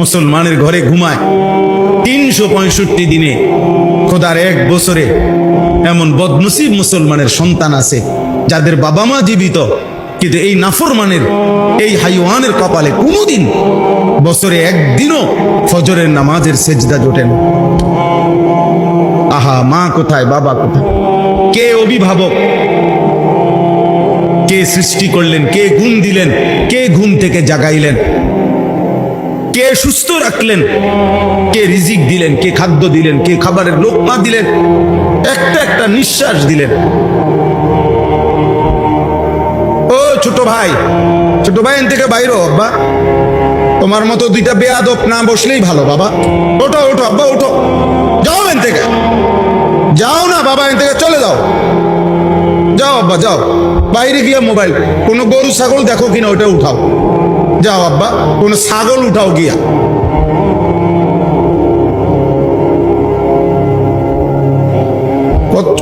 মুসলমানের ঘরে ঘুমায়। 365 দিনে খোদার এক বছরে এমন বদনসিব মুসলমানের সন্তান আছে যাদের বাবা মা জীবিত, কিন্তু এই নাফরমানের, এই হাইওয়ানের কপালে কোনোদিন বছরে একদিনও ফজরের নামাজের সেজদা জোটে না। আহা, মা কোথায়, বাবা কোথায়? কে অভিভাবক? কে সৃষ্টি করলেন? কে ঘুম দিলেন? কে ঘুম থেকে জাগাইলেন? কে সুস্থ রাখলেন? কে রিজিক দিলেন? কে খাদ্য দিলেন? কে খাবারের লোকমা দিলেন? একটা একটা নিঃশ্বাস দিলেন। ও ছোট ভাই, ছোট ভাই, এন থেকে বাইর হ আব্বা। তোমার মতো দুইটা বেয়াদব না বসলেই ভালো। বাবা ওঠো, ওঠো আব্বা, ওঠো, যাও এন থেকে, যাও না বাবা, এন থেকে চলে যাও, যাও আব্বা যাও। বাইরে গিয়ে মোবাইল, কোনো গরু ছাগল দেখো কিনা ওটা উঠাও, যাও আব্বা, কোনো ছাগল উঠাও গিয়া।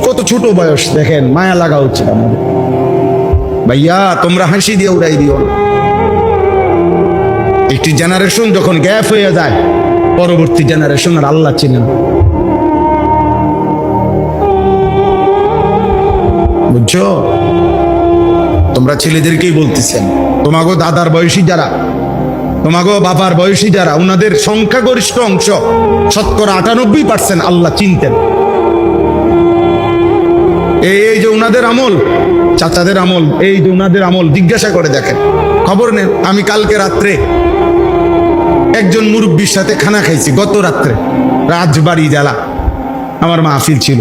কত ছোট বয়স দেখেন, মায়া লাগা হচ্ছে আমাদের। ভাইয়া তোমরা হাসি দিয়ে উড়াই দিও না। একটি জেনারেশন যখন গ্যাপ হয়ে যায়, পরবর্তী জেনারেশন আর আল্লাহ চিনে না, বুঝছো? তোমরা ছেলেদেরকেই বলতেছেন, তোমাগো দাদার বয়সী যারা, তোমাগো বাবার বয়সী যারা, উনাদের সংখ্যাগরিষ্ঠ অংশ, শতকরা 98% আল্লাহ চিনতেন। এই যে উনাদের আমল, চাচাদের আমল, এই যে উনাদের আমল, জিজ্ঞাসা করে দেখেন, খবর নেন। আমি কালকে রাত্রে একজন মুরব্বীর সাথে খানা খাইছি, গত রাত্রে, রাজবাড়ি জেলা, আমার মাহফিল ছিল।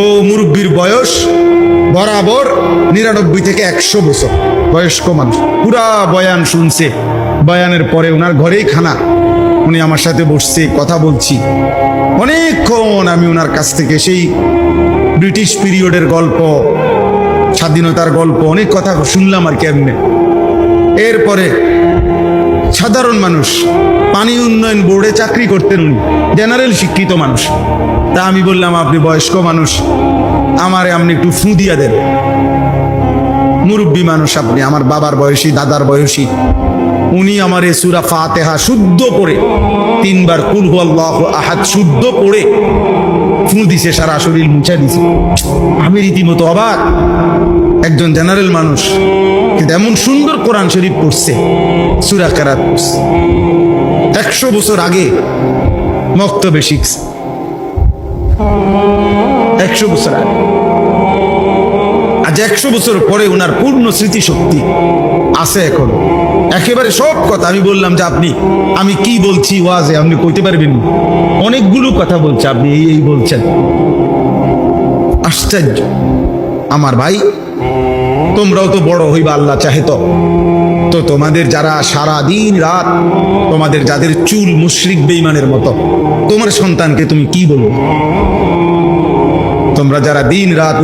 ও মুরব্বীর বয়স বরাবর 99 থেকে 100 বছর, বয়স্ক মানুষ, পুরা বয়ান শুনছে। বয়ানের পরে ওনার ঘরেই খানা, উনি আমার সাথে বসছে, কথা বলছি অনেকক্ষণ। আমি ওনার কাছ থেকে সেই ব্রিটিশ পিরিয়ডের গল্প, স্বাধীনতার গল্প, অনেক কথা শুনলাম আর কেমনে। এরপরে সাধারণ মানুষ, পানি উন্নয়ন বোর্ডে চাকরি করতেন উনি, জেনারেল শিক্ষিত মানুষ। তা আমি বললাম, আপনি বয়স্ক মানুষ, আমারে আপনি একটু ফু দিয়া দেন। মুরব্বী মানুষ আপনি, আমার বাবার বয়সী, দাদার বয়সী। উনি আমার এ সূরা ফাতিহা শুদ্ধ করে 3 বার কুল হুয়াল্লাহু আহাদ শুদ্ধ পড়ে ফু দিছে, সারা শরীর মুছে দিছে। আমি রীতিমতো অবাক, একজন জেনারেল মানুষ, কিন্তু এমন সুন্দর কোরআন শরীফ পড়ছে, সূরা কেরাত পড়ছে। 100 বছর আগে মক্তবে শিখছে, 100 বছর আগে। আজ 100 বছর পরে ওনার পূর্ণ স্মৃতিশক্তি আছে এখন, একেবারে সব কথা। আমি বললাম যে আপনি, আমি কি বলছি ওয়াজে আপনি কইতে পারবেন? অনেকগুলো কথা বলছে, আপনি এই বলছেন। আশ্চর্য। আমার ভাই, তোমরাও তো বড় হইবা আল্লাহ চাহে তো। তো তোমাদের যারা সারা দিন রাত, তোমাদের যাদের চুল মুশরিক বেঈমানের মতো, তোমার সন্তানকে তুমি কি বলবে? তোমরা যারা দিন রাত